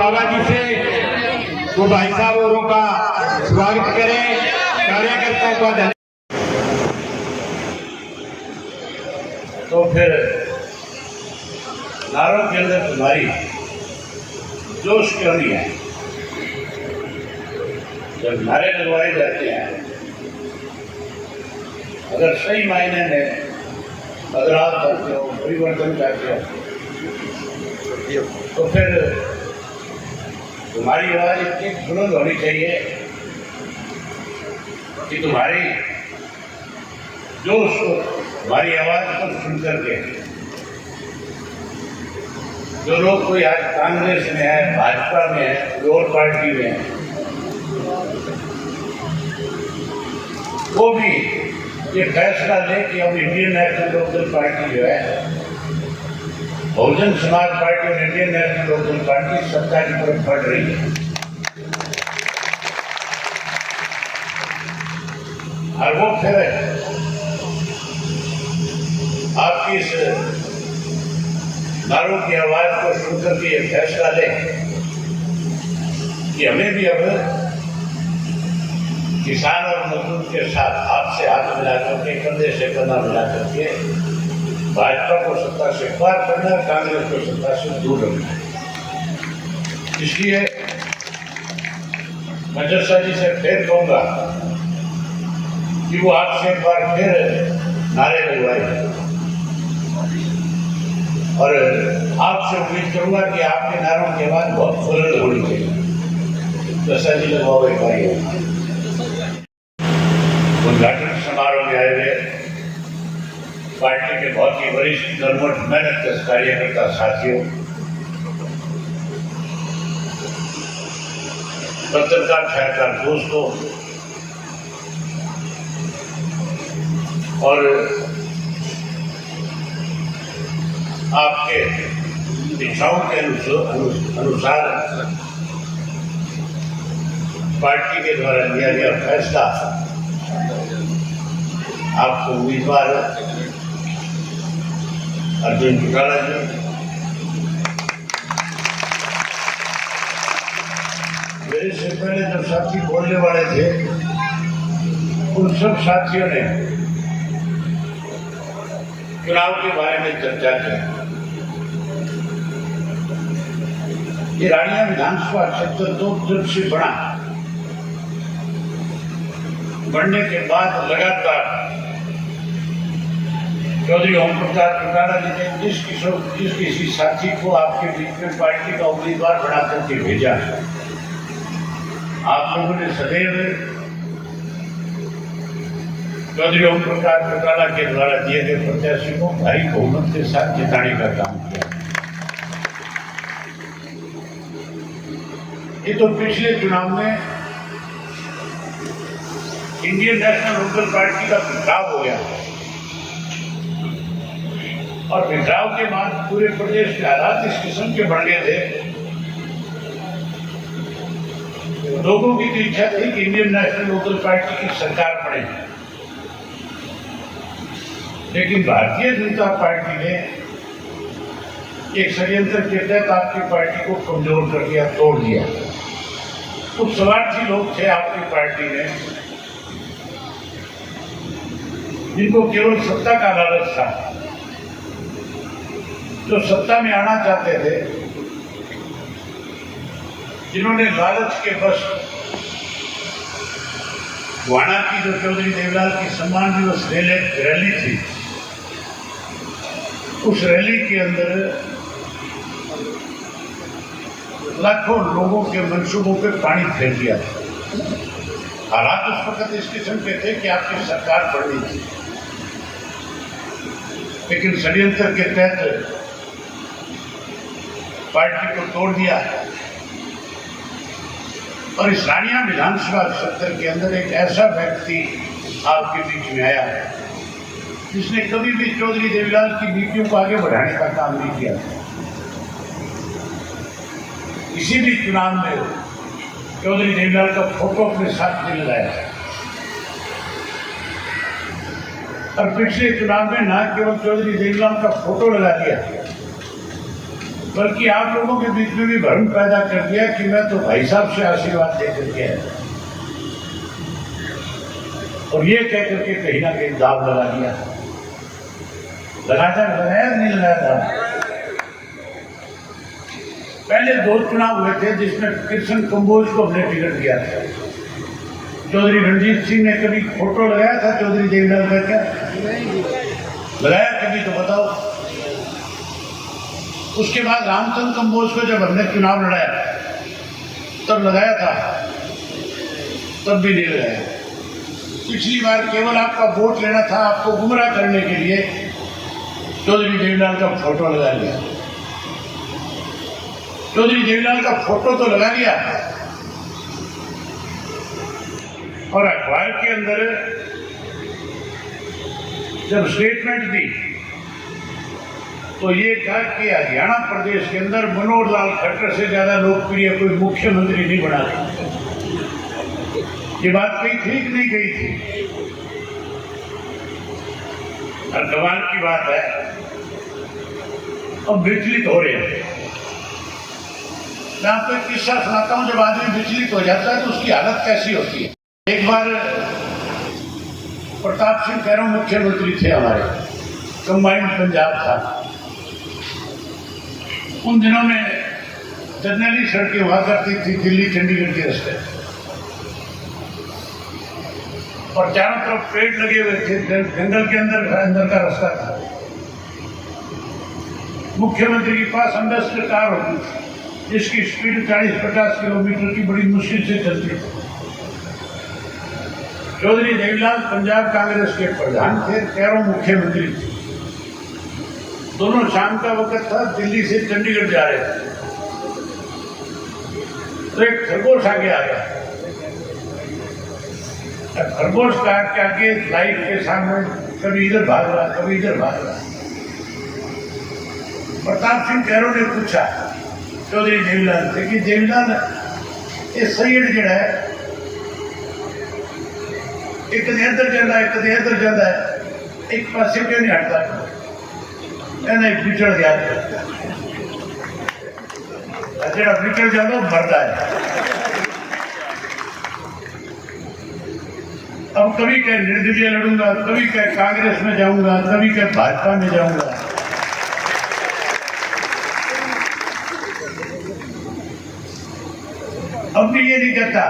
बाबा जी से वो भाई साहब औरों का स्वागत करें, कार्यकर्ताओं का धन्यवाद। तो फिर नारों के अंदर तुम्हारी जोश क्यों नहीं है? जब नारे लगवाए जाते हैं, अगर सही मायने में बदलाव करते हो, परिवर्तन करते हो, तो फिर तुम्हारी आवाज इतनी बुलंद होनी चाहिए कि तुम्हारी जोश को, तुम्हारी आवाज को सुन करके जो लोग कोई आज कांग्रेस में है, भाजपा में है, कोई और पार्टी में है, वो भी ये फैसला ले कि अब इंडियन नेशनल लोकदल पार्टी जो है, बहुजन समाज पार्टी और इंडियन नेशनल लोकदल पार्टी सत्ता की तरफ बढ़ रही है। और वो फिर आपकी इस नारों की आवाज को सुनकर के ये फैसला ले कि हमें भी अब किसान और मजदूर के साथ हाथ से हाथ मिला करके, कंधे से कंधा मिला करके भाजपा को सत्ता से पार करना, कांग्रेस को सत्ता से दूर रखना है। इसलिए मैं जस्सा जी से फिर कहूंगा कि वो आपसे एक बार फिर नारे लगवाए और आपसे उम्मीद करूंगा कि आपके नारों की आवाज बहुत बुलंद होनी चाहिए। जस्सा जी लगवाओ एक बार। उद्घाटन समारोह में आए हुए पार्टी के बहुत ही वरिष्ठ कर्मठ मेहनत कार्यकर्ता साथियों, पत्रकार छात्रकार दोस्तों और आपके इच्छाओं के अनुसार पार्टी के द्वारा लिया गया फैसला आपको उम्मीदवार अर्जुन चौटाला जी, मेरे से पहले जो साथी बोलने वाले थे, उन सब साथियों ने चुनाव के बारे में चर्चा की। ये रानिया विधानसभा क्षेत्र 2 जब से बढ़ने के बाद लगातार चौधरी ओम प्रकाश चौटाला जी ने जिस किसी साथी को आपके बीच में पार्टी का उम्मीदवार बना करके भेजा, आप लोगों ने सदैव चौधरी ओम प्रकाश चौटाला के द्वारा दिए गए प्रत्याशी को भारी बहुमत के साथ जिताने का काम किया। ये तो पिछले चुनाव में इंडियन नेशनल लोकदल पार्टी का बिखराव हो गया और बिखराव के बाद पूरे प्रदेश के हालात इस किस्म के बढ़ गए थे, लोगों की तो इच्छा थी कि इंडियन नेशनल लोकदल पार्टी की सरकार बने, लेकिन भारतीय जनता पार्टी ने एक षड्यंत्र के तहत आपकी पार्टी को कमजोर कर दिया, तोड़ दिया। कुछ स्वार्थी लोग थे आपकी पार्टी में जिनको केवल सत्ता का लालच था, जो सत्ता में आना चाहते थे, जिन्होंने लालच के बस गुहाना की जो चौधरी देवलाल की सम्मान दिवस रैली थी, उस रैली के अंदर लाखों लोगों के मंसूबों पे पानी फेर दिया था। हालात उस वक्त इस किस्म के थे कि आपकी सरकार बढ़नी थी, लेकिन षड्यंत्र के तहत पार्टी को तोड़ दिया और इस रानिया विधानसभा क्षेत्र के अंदर एक ऐसा व्यक्ति आपके बीच में आया जिसने कभी भी चौधरी देवीलाल की नीतियों को आगे बढ़ाने का काम नहीं किया। किसी भी चुनाव में चौधरी देवीलाल का फोटो अपने साथ नहीं लगाया और पिछले चुनाव में न केवल चौधरी देवीलाल का फोटो लगा दिया, बल्कि आप लोगों के बीच में भी भ्रम पैदा कर दिया कि मैं तो भाई साहब से आशीर्वाद लेकर के आया, और ये कह करके कहीं ना कहीं दाव लगा दिया। लगाया नहीं लगाया था। पहले 2 चुनाव हुए थे जिसमें कृष्ण कंबोज को हमने टिकट दिया था। चौधरी रणजीत सिंह ने कभी फोटो लगाया था चौधरी देवीलाल का? क्या लगाया कभी तो बताओ। उसके बाद रामचंद्र कंबोज को जब हमने चुनाव लड़ाया तब लगाया था, तब भी नहीं लगाया। पिछली बार केवल आपका वोट लेना था, आपको गुमराह करने के लिए चौधरी देवीलाल का फोटो लगा लिया। चौधरी देवीलाल का फोटो तो लगा लिया, और अखबार के अंदर जब स्टेटमेंट दी तो ये कहा कि हरियाणा प्रदेश के अंदर मनोहर लाल खट्टर से ज्यादा लोकप्रिय कोई मुख्यमंत्री नहीं बना। ये बात कहीं ठीक नहीं गई थी। और कमाल की बात है, अब विचलित हो रहे हैं। मैं आपको एक किस्सा सुनाता हूं। जब आदमी विचलित हो जाता है तो उसकी हालत कैसी होती है। एक बार प्रताप सिंह कैरो मुख्यमंत्री थे हमारे, कंबाइंड पंजाब था। उन दिनों में जर्नली सड़कें हुआ करती थी दिल्ली चंडीगढ़ के रास्ते, और चारों तरफ पेड़ लगे हुए थे, जंगल के अंदर का रास्ता था। मुख्यमंत्री के पास अम्बेसडर कार होती थी जिसकी स्पीड 40-50 किलोमीटर की बड़ी मुश्किल से चलती थी। चौधरी देवीलाल पंजाब कांग्रेस के प्रधान थे, कैरो मुख्यमंत्री थे। दोनों शाम का वक्त था, दिल्ली से चंडीगढ़ जा रहे थे। तो एक खरगोश आगे आ गया। खरगोश कार के आगे लाइट के सामने कभी इधर भाग रहा, कभी इधर भाग रहा। प्रताप सिंह कैरो ने पूछा चौधरी देवीलाल से कि देवीलाल, ये सैयद जड़ा है, एक इधर जाता है, एक इधर जाता है, एक पासे क्यों नहीं हटता? कहना बिछड़ गया, जरा बिछड़ जाता मरता है। अब कभी कह निर्दलीय लड़ूंगा, कभी कह कांग्रेस में जाऊंगा, कभी कह भाजपा में जाऊंगा। अब भी ये नहीं कहता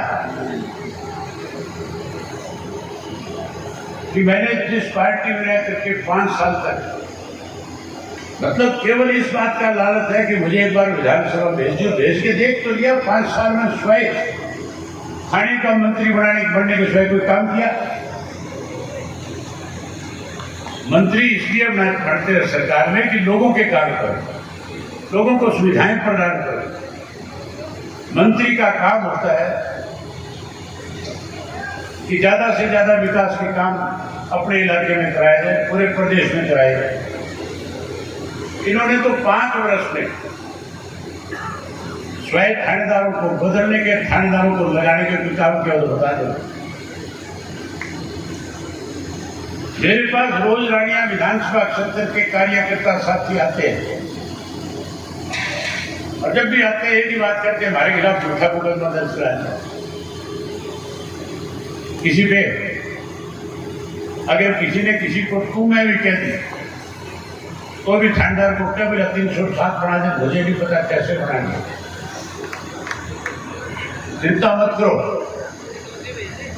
कि मैंने जिस पार्टी में रह करके 5 साल तक, मतलब केवल इस बात का लालच है कि मुझे एक बार विधानसभा भेज दो, भेज के देख तो लिया। 5 साल में स्वयं खाने का मंत्री बनने के स्वयं कोई काम किया? मंत्री इसलिए बनते हैं सरकार में कि लोगों के कार्य करें, लोगों को सुविधाएं प्रदान करें। मंत्री का काम होता है कि ज्यादा से ज्यादा विकास के काम अपने इलाके में कराए जाए, पूरे प्रदेश में कराए जाए। इन्होंने तो 5 वर्ष में स्वयं थानेदारों को बदलने के, थानेदारों को लगाने के काम किया तो बता दो। मेरे पास रोज रानिया विधानसभा क्षेत्र के कार्यकर्ता साथी आते हैं, और जब भी आते हैं एक ही बात करते हैं, हमारे खिलाफ झूठा मुकदमा दर्ज कराया। किसी पे अगर किसी ने किसी को तू मैं भी कह दी तो भी थानेदार को क्या बोला 307 बना दे, मुझे नहीं पता कैसे बनाएंगे। चिंता मत करो,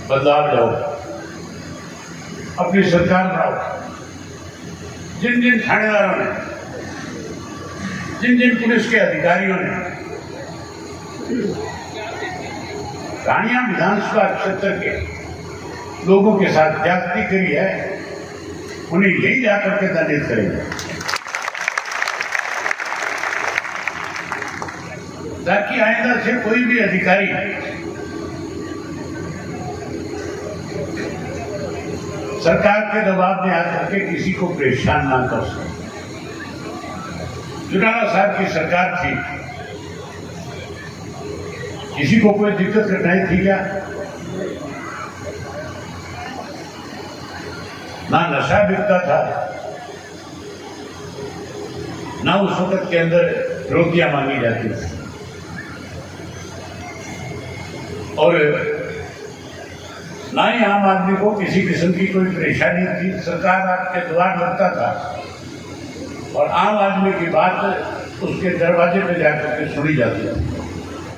बदलाव जाओ, अपनी सरकार बनाओ। जिन जिन थानेदारों ने, जिन जिन पुलिस के अधिकारियों ने रानिया विधानसभा क्षेत्र के लोगों के साथ ज्यादती करी है, उन्हें यही जाकर के दंडित करेंगे, ताकि आइंदा से कोई भी अधिकारी सरकार के दबाव में आकर के किसी को परेशान ना कर सके। चौटाला साहब की सरकार थी, किसी को कोई दिक्कत कठिनाई थी क्या? ना नशा बिकता था, ना उस वक्त के अंदर रोटियां मांगी जाती थी और ना ही आम आदमी को किसी किस्म की कोई परेशानी थी। सरकार आपके द्वार लगता था और आम आदमी की बात उसके दरवाजे पे जाकर के सुनी जाती थी।